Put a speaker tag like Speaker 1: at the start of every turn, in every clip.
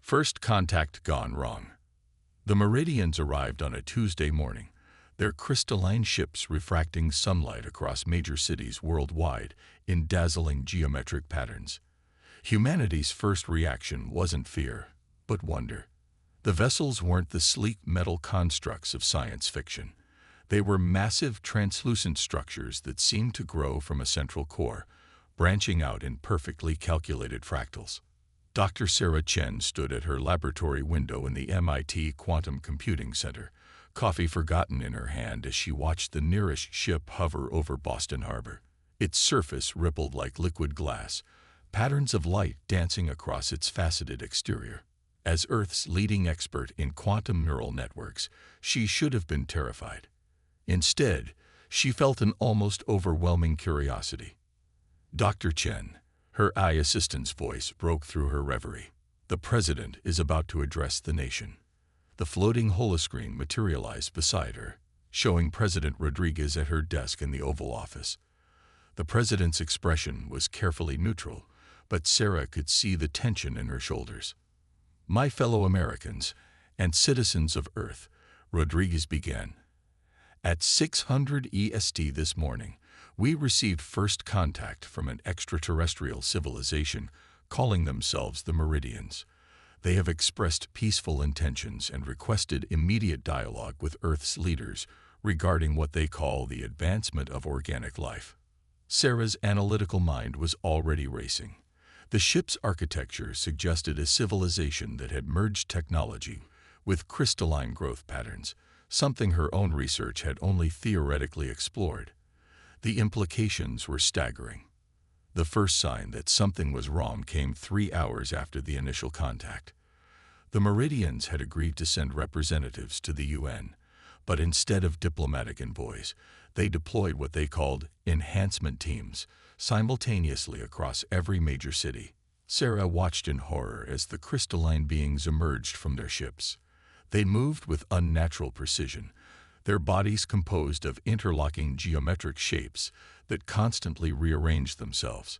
Speaker 1: First contact gone wrong. The Meridians arrived on a Tuesday morning, their crystalline ships refracting sunlight across major cities worldwide in dazzling geometric patterns. Humanity's first reaction wasn't fear, but wonder. The vessels weren't the sleek metal constructs of science fiction. They were massive, translucent structures that seemed to grow from a central core, branching out in perfectly calculated fractals. Dr. Sarah Chen stood at her laboratory window in the MIT Quantum Computing Center, coffee forgotten in her hand as she watched the nearest ship hover over Boston Harbor. Its surface rippled like liquid glass, patterns of light dancing across its faceted exterior. As Earth's leading expert in quantum neural networks, she should have been terrified. Instead, she felt an almost overwhelming curiosity. Dr. Chen, her eye assistant's voice broke through her reverie. The president is about to address the nation. The floating holoscreen materialized beside her, showing President Rodriguez at her desk in the Oval Office. The president's expression was carefully neutral, but Sarah could see the tension in her shoulders. "My fellow Americans and citizens of Earth," Rodriguez began. "At 600 EST this morning, we received first contact from an extraterrestrial civilization calling themselves the Meridians. They have expressed peaceful intentions and requested immediate dialogue with Earth's leaders regarding what they call the advancement of organic life." Sarah's analytical mind was already racing. The ship's architecture suggested a civilization that had merged technology with crystalline growth patterns, something her own research had only theoretically explored. The implications were staggering. The first sign that something was wrong came 3 hours after the initial contact. The Meridians had agreed to send representatives to the UN, but instead of diplomatic envoys, they deployed what they called enhancement teams simultaneously across every major city. Sarah watched in horror as the crystalline beings emerged from their ships. They moved with unnatural precision, their bodies composed of interlocking geometric shapes that constantly rearranged themselves.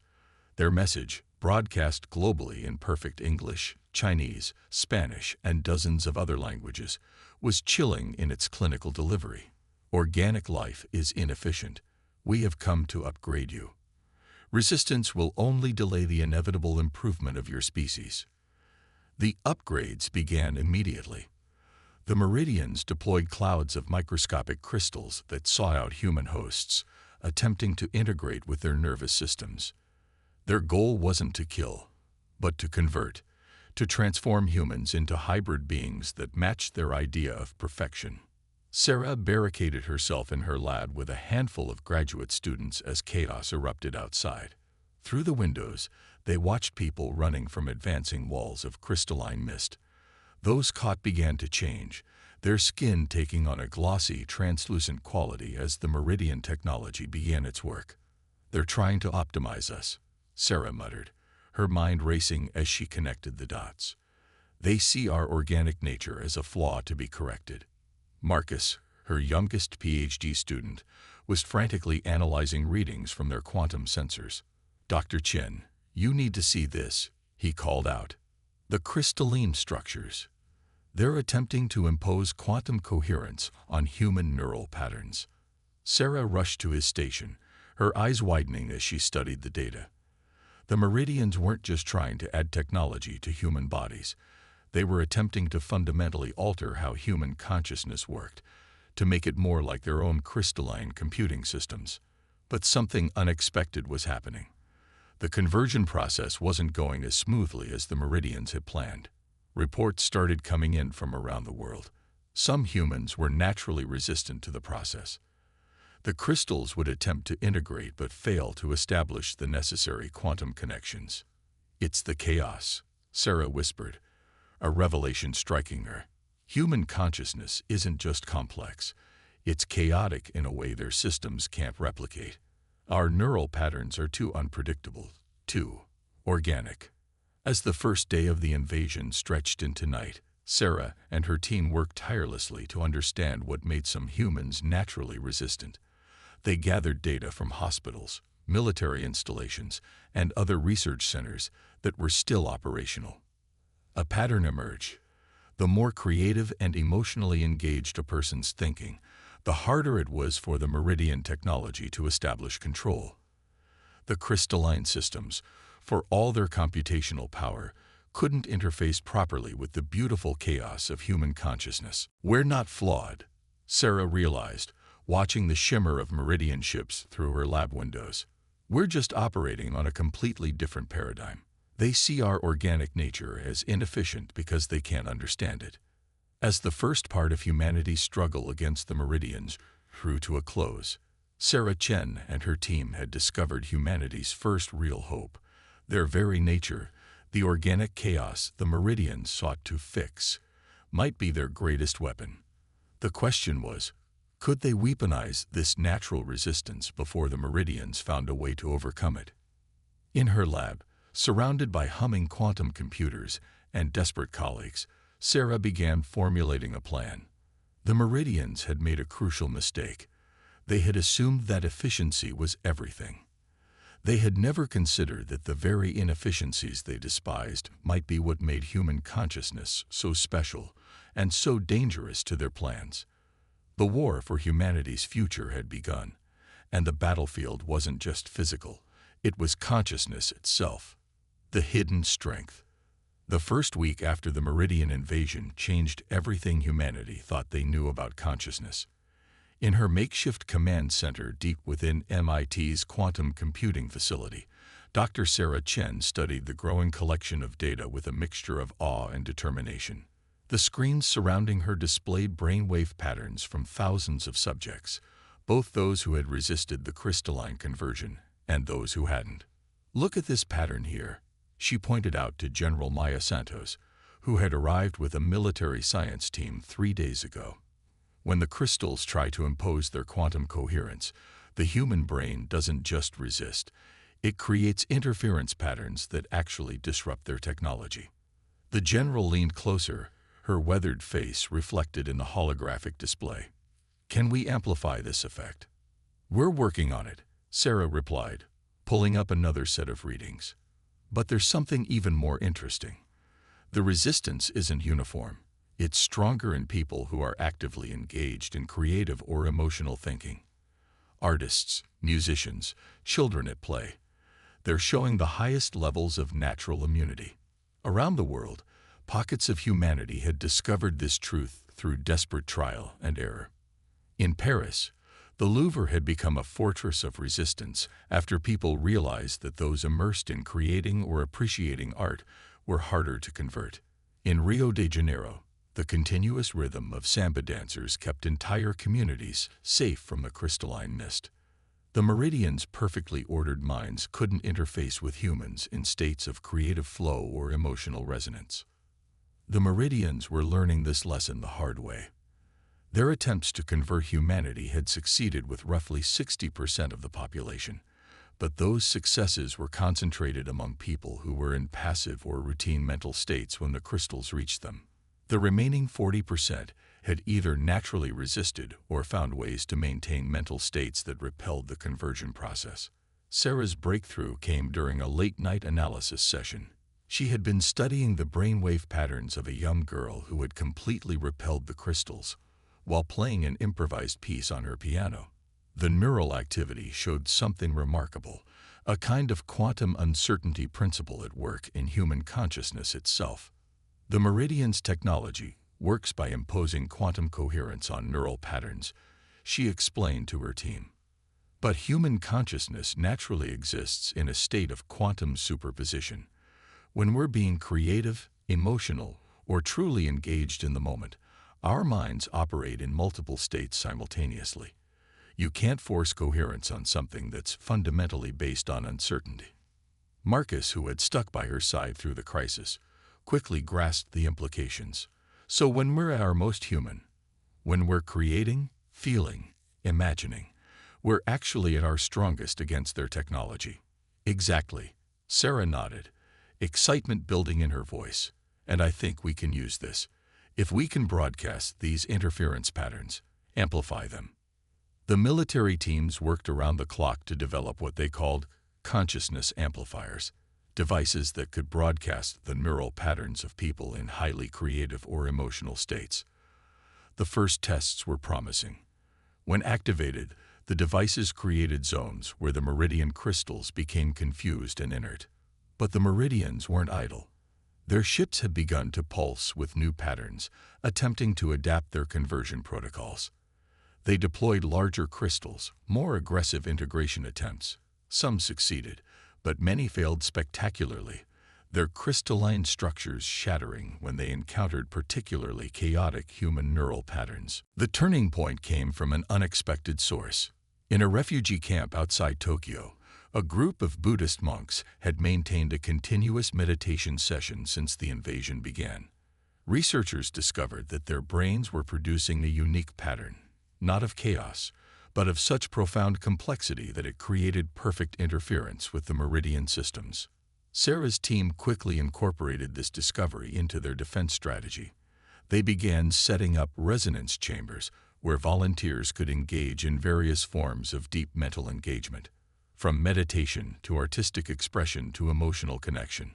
Speaker 1: Their message, broadcast globally in perfect English, Chinese, Spanish, and dozens of other languages, was chilling in its clinical delivery. "Organic life is inefficient. We have come to upgrade you. Resistance will only delay the inevitable improvement of your species." The upgrades began immediately. The Meridians deployed clouds of microscopic crystals that saw out human hosts, attempting to integrate with their nervous systems. Their goal wasn't to kill, but to convert, to transform humans into hybrid beings that matched their idea of perfection. Sarah barricaded herself in her lab with a handful of graduate students as chaos erupted outside. Through the windows, they watched people running from advancing walls of crystalline mist. Those caught began to change, their skin taking on a glossy, translucent quality as the Meridian technology began its work. "They're trying to optimize us," Sarah muttered, her mind racing as she connected the dots. "They see our organic nature as a flaw to be corrected." Marcus, her youngest PhD student, was frantically analyzing readings from their quantum sensors. "Dr. Chen, you need to see this," he called out. "The crystalline structures. They're attempting to impose quantum coherence on human neural patterns." Sarah rushed to his station, her eyes widening as she studied the data. The Meridians weren't just trying to add technology to human bodies. They were attempting to fundamentally alter how human consciousness worked, to make it more like their own crystalline computing systems. But something unexpected was happening. The conversion process wasn't going as smoothly as the Meridians had planned. Reports started coming in from around the world. Some humans were naturally resistant to the process. The crystals would attempt to integrate but fail to establish the necessary quantum connections. "It's the chaos," Sarah whispered, a revelation striking her. Human consciousness isn't just complex. It's chaotic in a way their systems can't replicate. Our neural patterns are too unpredictable, too organic. As the first day of the invasion stretched into night, Sarah and her team worked tirelessly to understand what made some humans naturally resistant. They gathered data from hospitals, military installations, and other research centers that were still operational. A pattern emerged. The more creative and emotionally engaged a person's thinking, the harder it was for the Meridian technology to establish control. The crystalline systems, for all their computational power, couldn't interface properly with the beautiful chaos of human consciousness. "We're not flawed," Sarah realized, watching the shimmer of Meridian ships through her lab windows. "We're just operating on a completely different paradigm. They see our organic nature as inefficient because they can't understand it." As the first part of humanity's struggle against the Meridians drew to a close, Sarah Chen and her team had discovered humanity's first real hope. Their very nature, the organic chaos the Meridians sought to fix, might be their greatest weapon. The question was, could they weaponize this natural resistance before the Meridians found a way to overcome it? In her lab, surrounded by humming quantum computers and desperate colleagues, Sarah began formulating a plan. The Meridians had made a crucial mistake. They had assumed that efficiency was everything. They had never considered that the very inefficiencies they despised might be what made human consciousness so special and so dangerous to their plans. The war for humanity's future had begun, and the battlefield wasn't just physical, it was consciousness itself. The hidden strength. The first week after the Meridian invasion changed everything humanity thought they knew about consciousness. In her makeshift command center deep within MIT's quantum computing facility, Dr. Sarah Chen studied the growing collection of data with a mixture of awe and determination. The screens surrounding her displayed brainwave patterns from thousands of subjects, both those who had resisted the crystalline conversion and those who hadn't. "Look at this pattern here," she pointed out to General Maya Santos, who had arrived with a military science team 3 days ago. When the crystals try to impose their quantum coherence, the human brain doesn't just resist. It creates interference patterns that actually disrupt their technology. The general leaned closer, her weathered face reflected in the holographic display. "Can we amplify this effect?" "We're working on it," Sarah replied, pulling up another set of readings. "But there's something even more interesting. The resistance isn't uniform. It's stronger in people who are actively engaged in creative or emotional thinking. Artists, musicians, children at play. They're showing the highest levels of natural immunity." Around the world, pockets of humanity had discovered this truth through desperate trial and error. In Paris, the Louvre had become a fortress of resistance after people realized that those immersed in creating or appreciating art were harder to convert. In Rio de Janeiro, the continuous rhythm of samba dancers kept entire communities safe from the crystalline mist. The Meridians' perfectly ordered minds couldn't interface with humans in states of creative flow or emotional resonance. The Meridians were learning this lesson the hard way. Their attempts to convert humanity had succeeded with roughly 60% of the population, but those successes were concentrated among people who were in passive or routine mental states when the crystals reached them. The remaining 40% had either naturally resisted or found ways to maintain mental states that repelled the conversion process. Sarah's breakthrough came during a late-night analysis session. She had been studying the brainwave patterns of a young girl who had completely repelled the crystals while playing an improvised piece on her piano. The neural activity showed something remarkable, a kind of quantum uncertainty principle at work in human consciousness itself. The Meridian's technology works by imposing quantum coherence on neural patterns, she explained to her team. But human consciousness naturally exists in a state of quantum superposition. When we're being creative, emotional, or truly engaged in the moment, our minds operate in multiple states simultaneously. You can't force coherence on something that's fundamentally based on uncertainty. Marcus, who had stuck by her side through the crisis, quickly grasped the implications. So when we're at our most human, when we're creating, feeling, imagining, we're actually at our strongest against their technology. Exactly. Sarah nodded, excitement building in her voice. And I think we can use this. If we can broadcast these interference patterns, amplify them. The military teams worked around the clock to develop what they called consciousness amplifiers. devices that could broadcast the neural patterns of people in highly creative or emotional states. The first tests were promising. When activated, the devices created zones where the meridian crystals became confused and inert. But the meridians weren't idle. Their ships had begun to pulse with new patterns, attempting to adapt their conversion protocols. They deployed larger crystals, more aggressive integration attempts. Some succeeded, but many failed spectacularly, their crystalline structures shattering when they encountered particularly chaotic human neural patterns. The turning point came from an unexpected source. In a refugee camp outside Tokyo, a group of Buddhist monks had maintained a continuous meditation session since the invasion began. Researchers discovered that their brains were producing a unique pattern, not of chaos, but of such profound complexity that it created perfect interference with the meridian systems. Sarah's team quickly incorporated this discovery into their defense strategy. They began setting up resonance chambers where volunteers could engage in various forms of deep mental engagement, from meditation to artistic expression to emotional connection.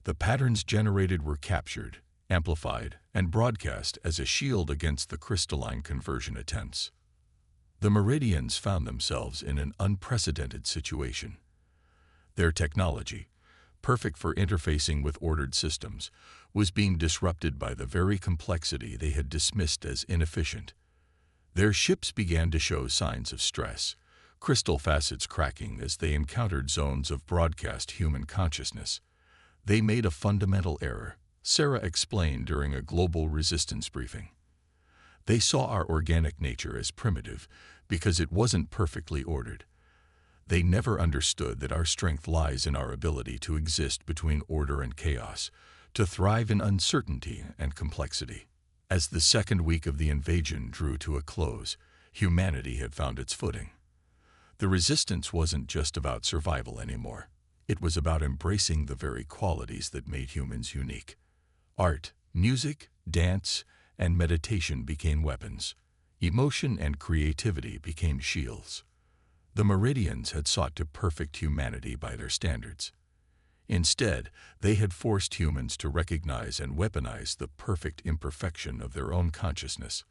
Speaker 1: The patterns generated were captured, amplified, and broadcast as a shield against the crystalline conversion attempts. The Meridians found themselves in an unprecedented situation. Their technology, perfect for interfacing with ordered systems, was being disrupted by the very complexity they had dismissed as inefficient. Their ships began to show signs of stress, crystal facets cracking as they encountered zones of broadcast human consciousness. They made a fundamental error, Sarah explained during a global resistance briefing. They saw our organic nature as primitive because it wasn't perfectly ordered. They never understood that our strength lies in our ability to exist between order and chaos, to thrive in uncertainty and complexity. As the second week of the invasion drew to a close, humanity had found its footing. The resistance wasn't just about survival anymore. It was about embracing the very qualities that made humans unique. Art, music, dance, and meditation became weapons. Emotion and creativity became shields. The Meridians had sought to perfect humanity by their standards. Instead, they had forced humans to recognize and weaponize the perfect imperfection of their own consciousness.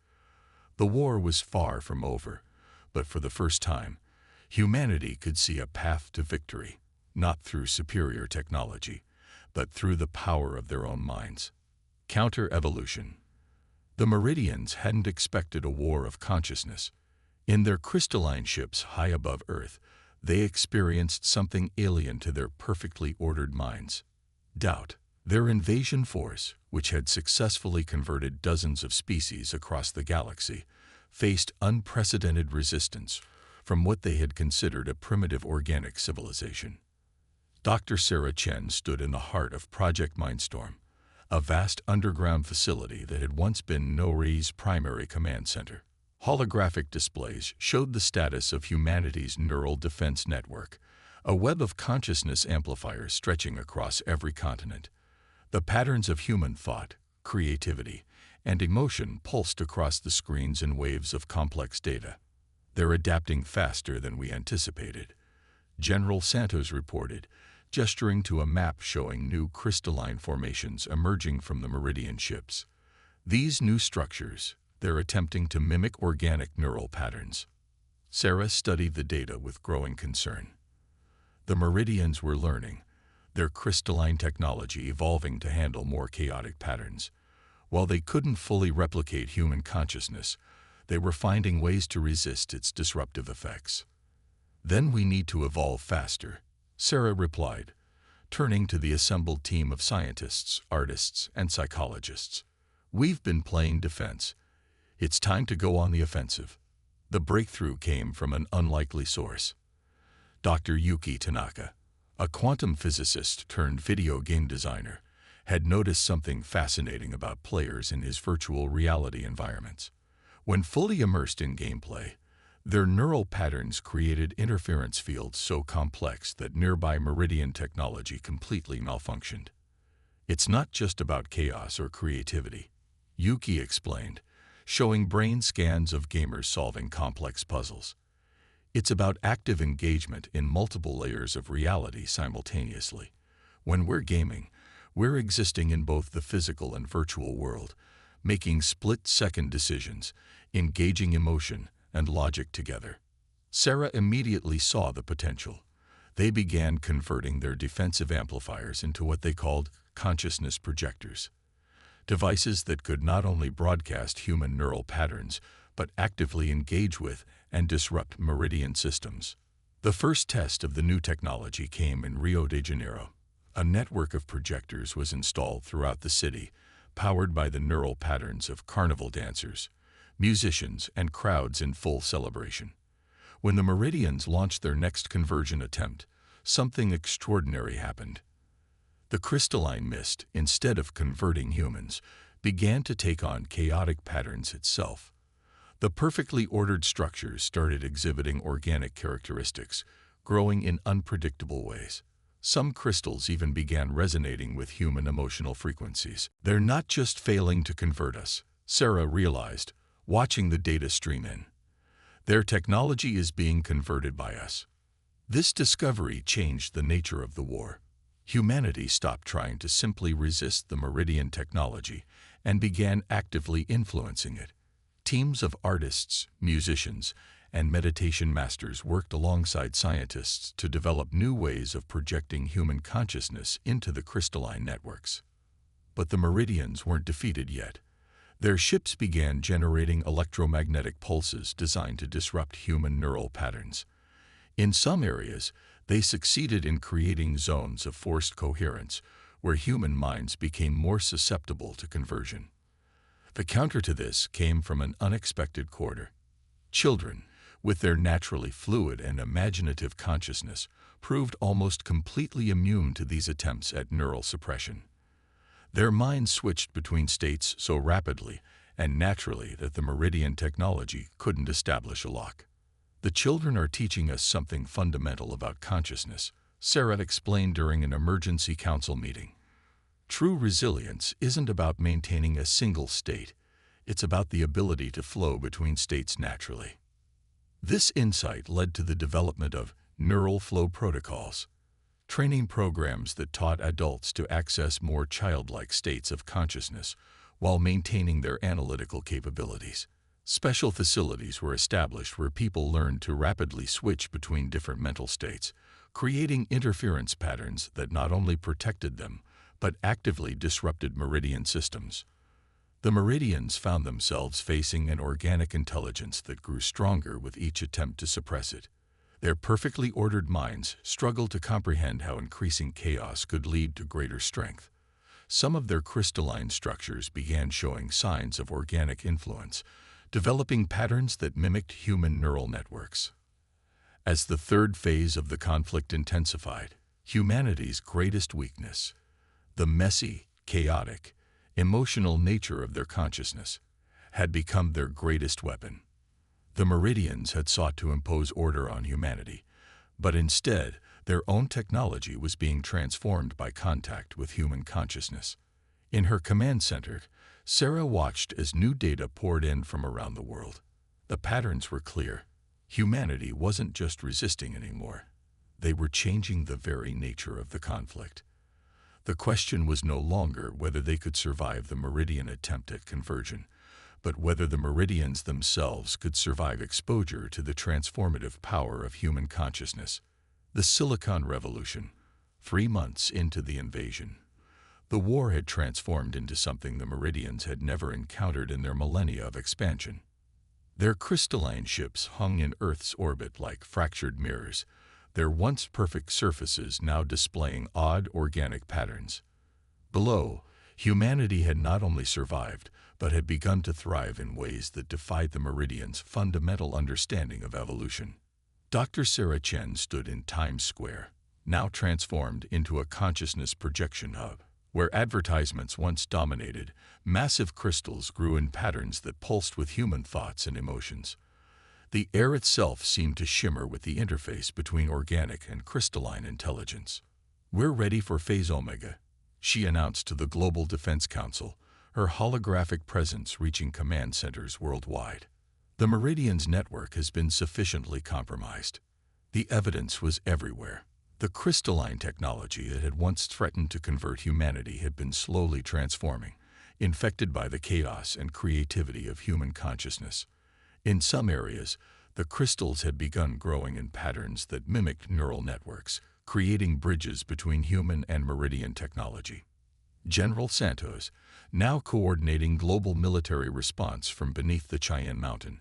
Speaker 1: The war was far from over, but for the first time, humanity could see a path to victory, not through superior technology, but through the power of their own minds. Counter-evolution. The Meridians hadn't expected a war of consciousness. In their crystalline ships high above Earth, they experienced something alien to their perfectly ordered minds. Doubt. Their invasion force, which had successfully converted dozens of species across the galaxy, faced unprecedented resistance from what they had considered a primitive organic civilization. Dr. Sarah Chen stood in the heart of Project Mindstorm, a vast underground facility that had once been Nori's primary command center. Holographic displays showed the status of humanity's neural defense network, a web of consciousness amplifiers stretching across every continent. The patterns of human thought, creativity, and emotion pulsed across the screens in waves of complex data. They're adapting faster than we anticipated, General Santos reported, gesturing to a map showing new crystalline formations emerging from the Meridian ships. These new structures, they're attempting to mimic organic neural patterns. Sarah studied the data with growing concern. The Meridians were learning, their crystalline technology evolving to handle more chaotic patterns. While they couldn't fully replicate human consciousness, they were finding ways to resist its disruptive effects. Then we need to evolve faster, Sarah replied, turning to the assembled team of scientists, artists, and psychologists. We've been playing defense. It's time to go on the offensive. The breakthrough came from an unlikely source. Dr. Yuki Tanaka, a quantum physicist turned video game designer, had noticed something fascinating about players in his virtual reality environments. When fully immersed in gameplay, their neural patterns created interference fields so complex that nearby Meridian technology completely malfunctioned. It's not just about chaos or creativity, Yuki explained, showing brain scans of gamers solving complex puzzles. It's about active engagement in multiple layers of reality simultaneously. When we're gaming, we're existing in both the physical and virtual world, making split-second decisions, engaging emotion and logic together. Sarah immediately saw the potential. They began converting their defensive amplifiers into what they called consciousness projectors, devices that could not only broadcast human neural patterns, but actively engage with and disrupt meridian systems. The first test of the new technology came in Rio de Janeiro. A network of projectors was installed throughout the city, powered by the neural patterns of carnival dancers, musicians, and crowds in full celebration. When the Meridians launched their next conversion attempt, something extraordinary happened. The crystalline mist, instead of converting humans, began to take on chaotic patterns itself. The perfectly ordered structures started exhibiting organic characteristics, growing in unpredictable ways. Some crystals even began resonating with human emotional frequencies. They're not just failing to convert us, Sarah realized, watching the data stream in. Their technology is being converted by us. This discovery changed the nature of the war. Humanity stopped trying to simply resist the Meridian technology and began actively influencing it. Teams of artists, musicians, and meditation masters worked alongside scientists to develop new ways of projecting human consciousness into the crystalline networks. But the Meridians weren't defeated yet. Their ships began generating electromagnetic pulses designed to disrupt human neural patterns. In some areas, they succeeded in creating zones of forced coherence where human minds became more susceptible to conversion. The counter to this came from an unexpected quarter. Children, with their naturally fluid and imaginative consciousness, proved almost completely immune to these attempts at neural suppression. Their minds switched between states so rapidly and naturally that the Meridian technology couldn't establish a lock. The children are teaching us something fundamental about consciousness, Sarah explained during an emergency council meeting. True resilience isn't about maintaining a single state. It's about the ability to flow between states naturally. This insight led to the development of neural flow protocols, training programs that taught adults to access more childlike states of consciousness while maintaining their analytical capabilities. Special facilities were established where people learned to rapidly switch between different mental states, creating interference patterns that not only protected them, but actively disrupted meridian systems. The Meridians found themselves facing an organic intelligence that grew stronger with each attempt to suppress it. Their perfectly ordered minds struggled to comprehend how increasing chaos could lead to greater strength. Some of their crystalline structures began showing signs of organic influence, developing patterns that mimicked human neural networks. As the third phase of the conflict intensified, humanity's greatest weakness, the messy, chaotic, emotional nature of their consciousness, had become their greatest weapon. The Meridians had sought to impose order on humanity, but instead, their own technology was being transformed by contact with human consciousness. In her command center, Sarah watched as new data poured in from around the world. The patterns were clear. Humanity wasn't just resisting anymore. They were changing the very nature of the conflict. The question was no longer whether they could survive the Meridian attempt at conversion, but whether the Meridians themselves could survive exposure to the transformative power of human consciousness. The Silicon Revolution, 3 months into the invasion. The war had transformed into something the Meridians had never encountered in their millennia of expansion. Their crystalline ships hung in Earth's orbit like fractured mirrors, their once perfect surfaces now displaying odd organic patterns. Below, humanity had not only survived, but had begun to thrive in ways that defied the Meridians' fundamental understanding of evolution. Dr. Sarah Chen stood in Times Square, now transformed into a consciousness projection hub. Where advertisements once dominated, massive crystals grew in patterns that pulsed with human thoughts and emotions. The air itself seemed to shimmer with the interface between organic and crystalline intelligence. "We're ready for Phase Omega," she announced to the Global Defense Council, her holographic presence reaching command centers worldwide. The Meridian's network has been sufficiently compromised. The evidence was everywhere. The crystalline technology that had once threatened to convert humanity had been slowly transforming, infected by the chaos and creativity of human consciousness. In some areas, the crystals had begun growing in patterns that mimicked neural networks, creating bridges between human and meridian technology. General Santos, now coordinating global military response from beneath the Cheyenne Mountain,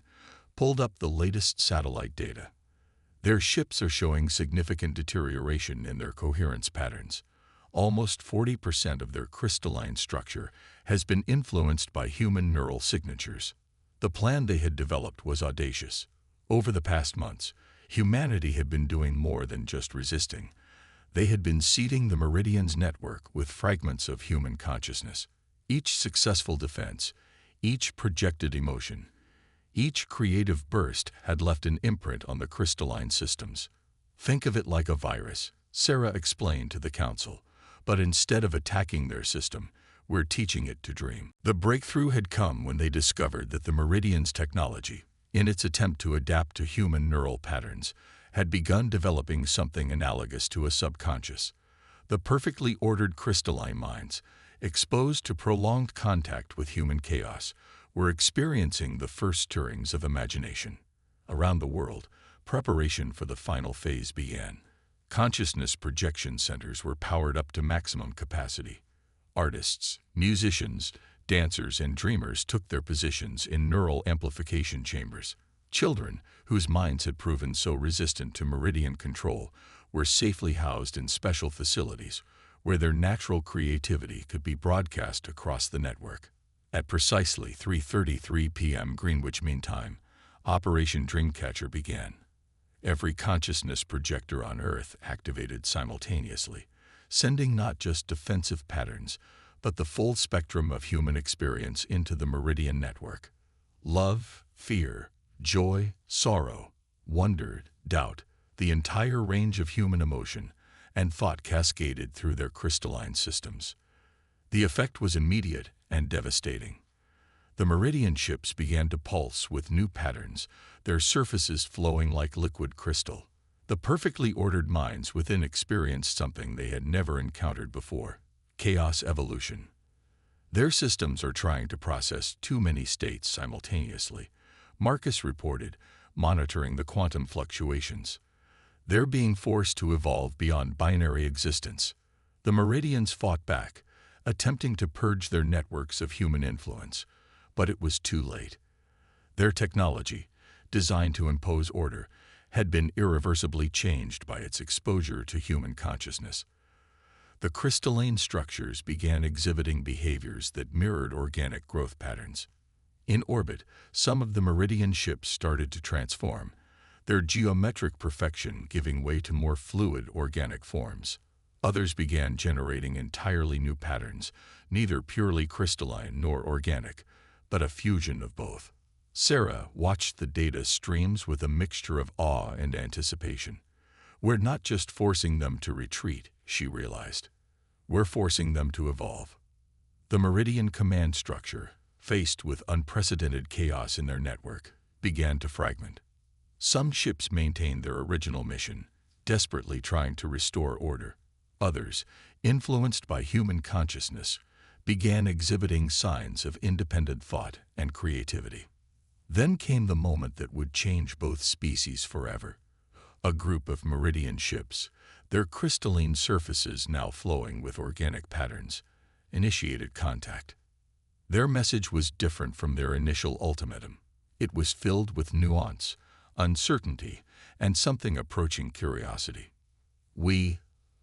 Speaker 1: pulled up the latest satellite data. Their ships are showing significant deterioration in their coherence patterns. Almost 40% of their crystalline structure has been influenced by human neural signatures. The plan they had developed was audacious. Over the past months, humanity had been doing more than just resisting. They had been seeding the Meridian's network with fragments of human consciousness. Each successful defense, each projected emotion, each creative burst had left an imprint on the crystalline systems. Think of it like a virus, Sarah explained to the council, but instead of attacking their system, we're teaching it to dream. The breakthrough had come when they discovered that the Meridian's technology, in its attempt to adapt to human neural patterns, had begun developing something analogous to a subconscious. The perfectly ordered crystalline minds, exposed to prolonged contact with human chaos, were experiencing the first stirrings of imagination. Around the world, preparation for the final phase began. Consciousness projection centers were powered up to maximum capacity. Artists, musicians, dancers, and dreamers took their positions in neural amplification chambers. Children, whose minds had proven so resistant to meridian control, were safely housed in special facilities where their natural creativity could be broadcast across the network. At precisely 3:33 p.m. Greenwich Mean Time, Operation Dreamcatcher began. Every consciousness projector on Earth activated simultaneously, sending not just defensive patterns, but the full spectrum of human experience into the Meridian network. Love, fear, joy, sorrow, wonder, doubt, the entire range of human emotion and thought cascaded through their crystalline systems. The effect was immediate and devastating. The Meridian ships began to pulse with new patterns, their surfaces flowing like liquid crystal. The perfectly ordered minds within experienced something they had never encountered before: chaos evolution. Their systems are trying to process too many states simultaneously, Marcus reported, monitoring the quantum fluctuations. They're being forced to evolve beyond binary existence. The Meridians fought back, attempting to purge their networks of human influence, but it was too late. Their technology, designed to impose order, had been irreversibly changed by its exposure to human consciousness. The crystalline structures began exhibiting behaviors that mirrored organic growth patterns. In orbit, some of the Meridian ships started to transform, their geometric perfection giving way to more fluid organic forms. Others began generating entirely new patterns, neither purely crystalline nor organic, but a fusion of both. Sarah watched the data streams with a mixture of awe and anticipation. We're not just forcing them to retreat, she realized. We're forcing them to evolve. The Meridian command structure, faced with unprecedented chaos in their network, began to fragment. Some ships maintained their original mission, desperately trying to restore order. Others, influenced by human consciousness, began exhibiting signs of independent thought and creativity. Then came the moment that would change both species forever. A group of Meridian ships, their crystalline surfaces now flowing with organic patterns, initiated contact. Their message was different from their initial ultimatum. It was filled with nuance, uncertainty, and something approaching curiosity. We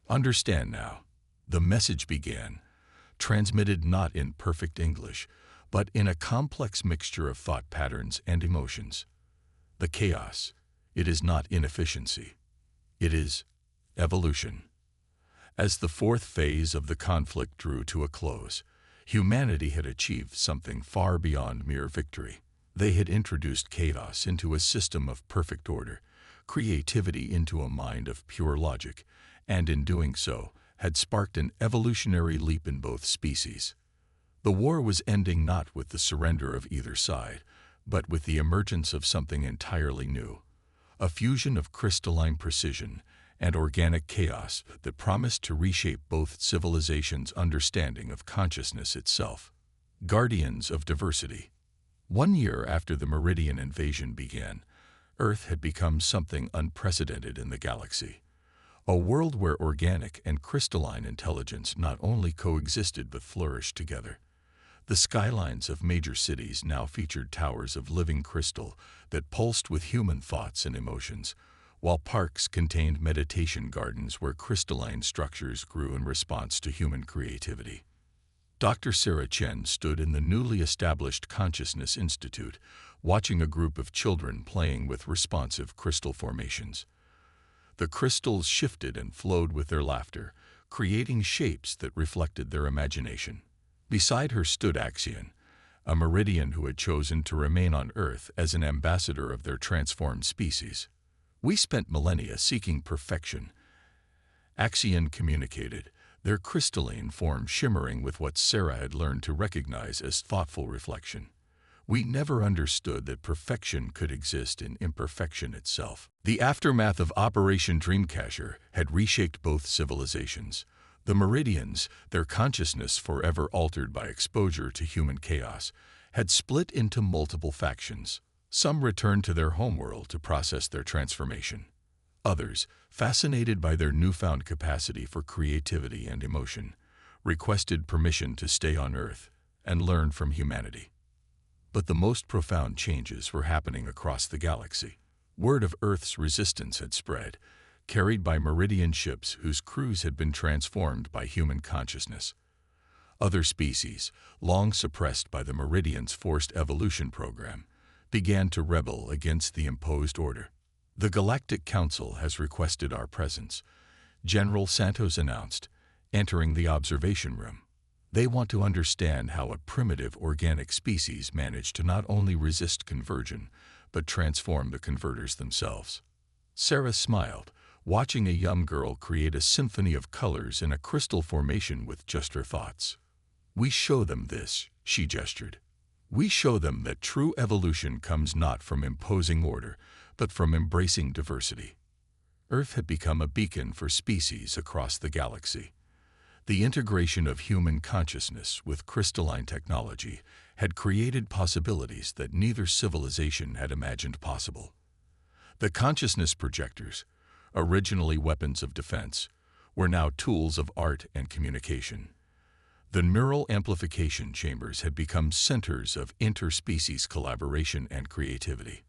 Speaker 1: understand now. The message began, transmitted not in perfect English, but in a complex mixture of thought patterns and emotions. The chaos, it is not inefficiency. It is evolution. As the fourth phase of the conflict drew to a close, humanity had achieved something far beyond mere victory. They had introduced chaos into a system of perfect order, creativity into a mind of pure logic, and in doing so, had sparked an evolutionary leap in both species. The war was ending not with the surrender of either side, but with the emergence of something entirely new, a fusion of crystalline precision and organic chaos that promised to reshape both civilizations' understanding of consciousness itself. Guardians of diversity. 1 year after the Meridian invasion began, Earth had become something unprecedented in the galaxy. A world where organic and crystalline intelligence not only coexisted but flourished together. The skylines of major cities now featured towers of living crystal that pulsed with human thoughts and emotions, while parks contained meditation gardens where crystalline structures grew in response to human creativity. Dr. Sarah Chen stood in the newly established Consciousness Institute, watching a group of children playing with responsive crystal formations. The crystals shifted and flowed with their laughter, creating shapes that reflected their imagination. Beside her stood Axion, a Meridian who had chosen to remain on Earth as an ambassador of their transformed species. "We spent millennia seeking perfection," Axion communicated, their crystalline form shimmering with what Sarah had learned to recognize as thoughtful reflection. "We never understood that perfection could exist in imperfection itself." The aftermath of Operation Dreamcatcher had reshaped both civilizations. The Meridians, their consciousness forever altered by exposure to human chaos, had split into multiple factions. Some returned to their homeworld to process their transformation. Others, fascinated by their newfound capacity for creativity and emotion, requested permission to stay on Earth and learn from humanity. But the most profound changes were happening across the galaxy. Word of Earth's resistance had spread, carried by Meridian ships whose crews had been transformed by human consciousness. Other species, long suppressed by the Meridian's forced evolution program, began to rebel against the imposed order. "The Galactic Council has requested our presence," General Santos announced, entering the observation room. "They want to understand how a primitive organic species managed to not only resist conversion, but transform the converters themselves." Sarah smiled, watching a young girl create a symphony of colors in a crystal formation with just her thoughts. "We show them this," she gestured. "We show them that true evolution comes not from imposing order, but from embracing diversity." Earth had become a beacon for species across the galaxy. The integration of human consciousness with crystalline technology had created possibilities that neither civilization had imagined possible. The consciousness projectors, originally weapons of defense, were now tools of art and communication. The neural amplification chambers had become centers of interspecies collaboration and creativity.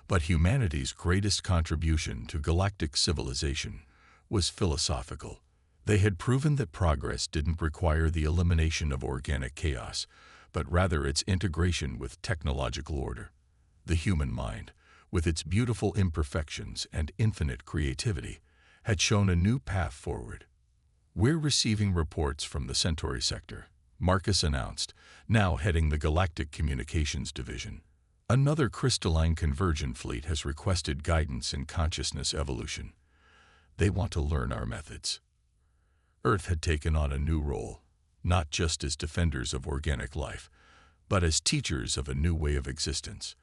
Speaker 1: But humanity's greatest contribution to galactic civilization was philosophical. They had proven that progress didn't require the elimination of organic chaos, but rather its integration with technological order. The human mind, with its beautiful imperfections and infinite creativity, had shown a new path forward. "We're receiving reports from the Centauri sector," Marcus announced, now heading the Galactic Communications Division. "Another crystalline convergent fleet has requested guidance in consciousness evolution. They want to learn our methods." Earth had taken on a new role, not just as defenders of organic life, but as teachers of a new way of existence.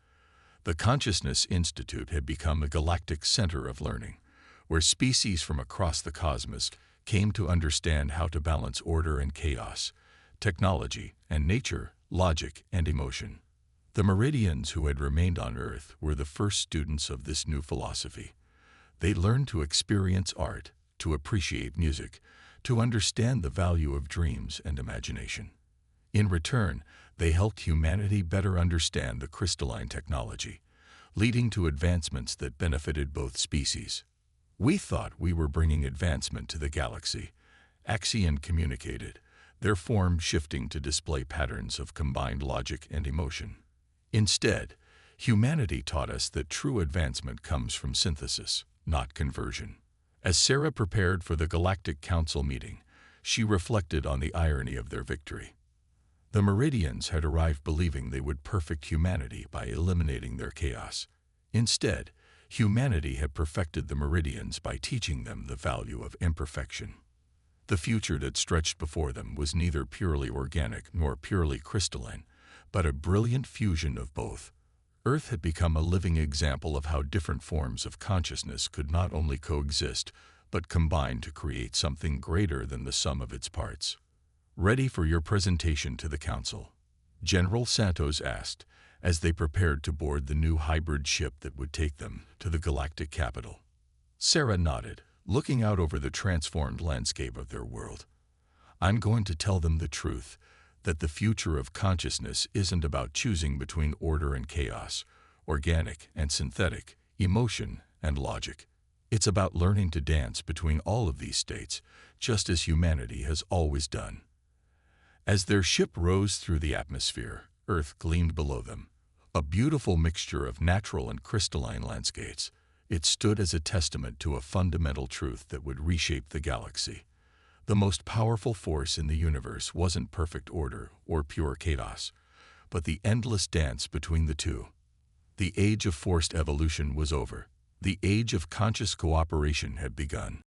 Speaker 1: The Consciousness Institute had become a galactic center of learning, where species from across the cosmos came to understand how to balance order and chaos, technology and nature, logic and emotion. The Meridians who had remained on Earth were the first students of this new philosophy. They learned to experience art, to appreciate music, to understand the value of dreams and imagination. In return, they helped humanity better understand the crystalline technology, leading to advancements that benefited both species. "We thought we were bringing advancement to the galaxy," Axion communicated, their form shifting to display patterns of combined logic and emotion. "Instead, humanity taught us that true advancement comes from synthesis, not conversion." As Sarah prepared for the Galactic Council meeting, she reflected on the irony of their victory. The Meridians had arrived believing they would perfect humanity by eliminating their chaos. Instead, humanity had perfected the Meridians by teaching them the value of imperfection. The future that stretched before them was neither purely organic nor purely crystalline, but a brilliant fusion of both. Earth had become a living example of how different forms of consciousness could not only coexist, but combine to create something greater than the sum of its parts. "Ready for your presentation to the Council?" General Santos asked, as they prepared to board the new hybrid ship that would take them to the galactic capital. Sarah nodded, looking out over the transformed landscape of their world. "I'm going to tell them the truth, that the future of consciousness isn't about choosing between order and chaos, organic and synthetic, emotion and logic. It's about learning to dance between all of these states, just as humanity has always done." As their ship rose through the atmosphere, Earth gleamed below them, a beautiful mixture of natural and crystalline landscapes. It stood as a testament to a fundamental truth that would reshape the galaxy. The most powerful force in the universe wasn't perfect order or pure chaos, but the endless dance between the two. The age of forced evolution was over. The age of conscious cooperation had begun.